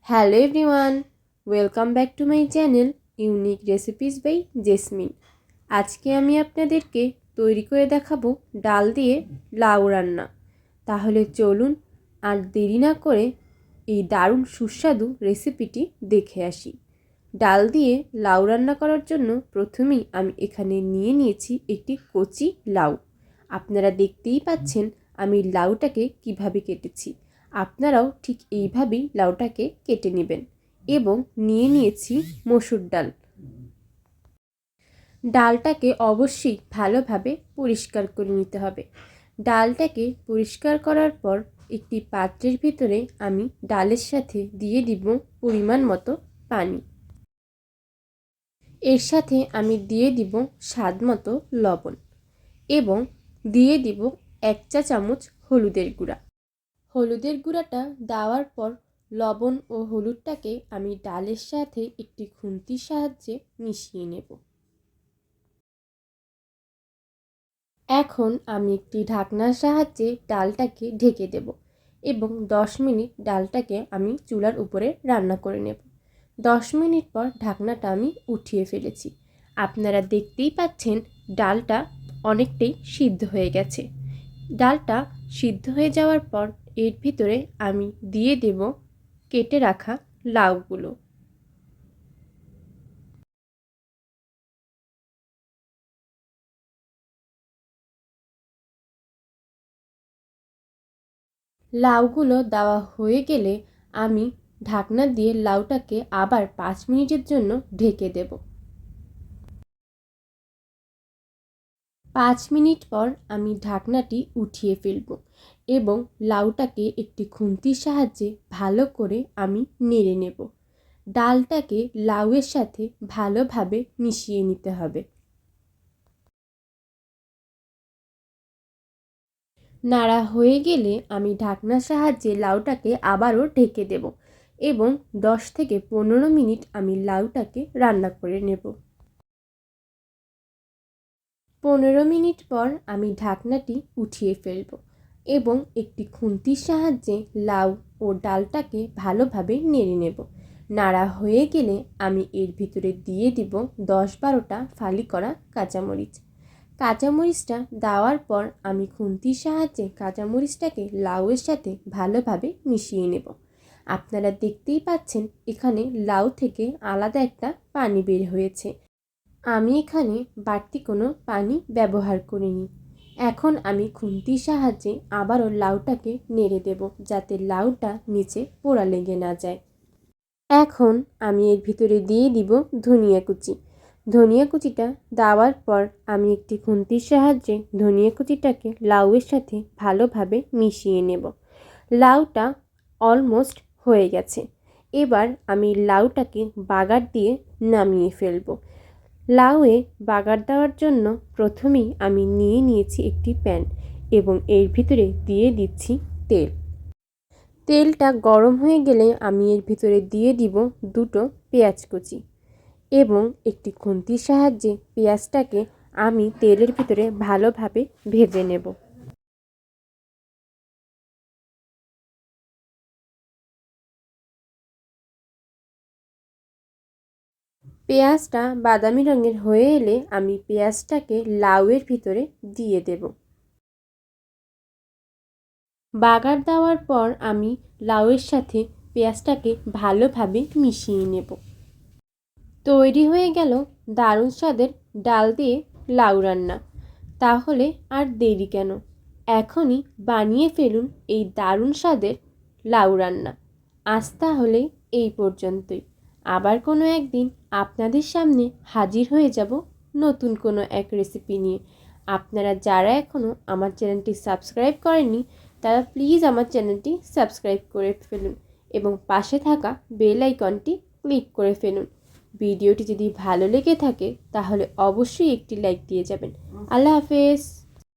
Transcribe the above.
Hello everyone, welcome back to my channel unique recipes by Jasmine. আজকে আমি আপনাদেরকে তৈরি করে দেখাবো ডাল দিয়ে লাউ রান্না। তাহলে চলুন আর দেরি না করে এই দারুণ সুস্বাদু রেসিপিটি দেখে আসি। ডাল দিয়ে লাউ রান্না করার জন্য প্রথমেই আমি এখানে নিয়ে নিয়েছি একটি কচি লাউ। আপনারা দেখতেই পাচ্ছেন আমি লাউটাকে কিভাবে কেটেছি। আপনারাও ঠিক এইভাবেই লাউটাকে কেটে নেবেন। এবং নিয়ে নিয়েছি মসুর ডাল। ডালটাকে অবশ্যই ভালোভাবে পরিষ্কার করে নিতে হবে। ডালটাকে পরিষ্কার করার পর একটি পাত্রের ভিতরে আমি ডালের সাথে দিয়ে দিব পরিমাণ মতো পানি। এর সাথে আমি দিয়ে দিব স্বাদ মতো লবণ এবং দিয়ে দিব 1 চা চামচ হলুদের গুঁড়া। হলুদের গুঁড়াটা দেওয়ার পর লবণ ও হলুদটাকে আমি ডালের সাথে একটি খুন্তির সাহায্যে মিশিয়ে নেব। এখন আমি একটি ঢাকনার সাহায্যে ডালটাকে ঢেকে দেব এবং 10 মিনিট ডালটাকে আমি চুলার উপরে রান্না করে নেব। 10 মিনিট পর ঢাকনাটা আমি উঠিয়ে ফেলেছি। আপনারা দেখতেই পাচ্ছেন ডালটা অনেকটাই সিদ্ধ হয়ে গেছে। ডালটা সিদ্ধ হয়ে যাওয়ার পর এর ভিতরে আমি দিয়ে দেব কেটে রাখা লাউগুলো। লাউগুলো দেওয়া হয়ে গেলে আমি ঢাকনা দিয়ে লাউটাকে আবার 5 মিনিটের জন্য ঢেকে দেব। 5 মিনিট পর আমি ঢাকনাটি উঠিয়ে ফেলব এবং লাউটাকে একটি খুন্তির সাহায্যে ভালো করে আমি নেড়ে নেব। ডালটাকে লাউয়ের সাথে ভালোভাবে মিশিয়ে নিতে হবে। নাড়া হয়ে গেলে আমি ঢাকনার সাহায্যে লাউটাকে আবারও ঢেকে দেব এবং 10 থেকে 15 মিনিট আমি লাউটাকে রান্না করে নেব। 15 মিনিট পর আমি ঢাকনাটি উঠিয়ে ফেলব এবং একটি খুন্তির সাহায্যে লাউ ও ডালটাকে ভালোভাবে নেড়ে নেব। নাড়া হয়ে গেলে আমি এর ভিতরে দিয়ে দিব 10-12টা ফালি করা কাঁচামরিচ। কাঁচামরিচটা দেওয়ার পর আমি খুন্তির সাহায্যে কাঁচামরিচটাকে লাউয়ের সাথে ভালোভাবে মিশিয়ে নেব। আপনারা দেখতেই পাচ্ছেন এখানে লাউ থেকে আলাদা একটা পানি বের হয়েছে। আমি এখানে বাড়তি কোনো পানি ব্যবহার করিনি। এখন আমি খুন্তির সাহায্যে আবারও লাউটাকে নেড়ে দেব যাতে লাউটা নিচে পোড়া লেগে না যায়। এখন আমি এর ভিতরে দিয়ে দিব ধনিয়া কুচি। ধনিয়া কুচিটা দেওয়ার পর আমি একটি খুন্তির সাহায্যে ধনিয়া কুচিটাকে লাউয়ের সাথে ভালোভাবে মিশিয়ে নেব। লাউটা অলমোস্ট হয়ে গেছে। এবার আমি লাউটাকে বাগার দিয়ে নামিয়ে ফেলব। লাউয়ে বাগার দেওয়ার জন্য প্রথমেই আমি নিয়ে নিয়েছি একটি প্যান এবং এর ভিতরে দিয়ে দিচ্ছি তেল। তেলটা গরম হয়ে গেলে আমি এর ভিতরে দিয়ে দিব 2টো পেঁয়াজ কুচি এবং একটি খুন্তির সাহায্যে পেঁয়াজটাকে আমি তেলের ভিতরে ভালোভাবে ভেজে নেব। পেঁয়াজটা বাদামি রঙের হয়ে এলে আমি পেঁয়াজটাকে লাউয়ের ভিতরে দিয়ে দেব। বাগার দেওয়ার পর আমি লাউয়ের সাথে পেঁয়াজটাকে ভালোভাবে মিশিয়ে নেব। তৈরি হয়ে গেল দারুণ স্বাদের ডাল দিয়ে লাউ রান্না। তাহলে আর দেরি কেন, এখনই বানিয়ে ফেলুন এই দারুণ স্বাদের লাউ রান্না। আজ তাহলে এই পর্যন্তই। আবার কোনো একদিন আপনাদের সামনে হাজির হয়ে যাব নতুন কোনো এক রেসিপি নিয়ে। আপনারা যারা এখনও আমার চ্যানেলটি সাবস্ক্রাইব করেননি তারা প্লিজ আমার চ্যানেলটি সাবস্ক্রাইব করে ফেলুন এবং পাশে থাকা বেল আইকনটি ক্লিক করে ফেলুন। ভিডিওটি যদি ভালো লেগে থাকে তাহলে অবশ্যই একটি লাইক দিয়ে যাবেন। আল্লাহ হাফেজ।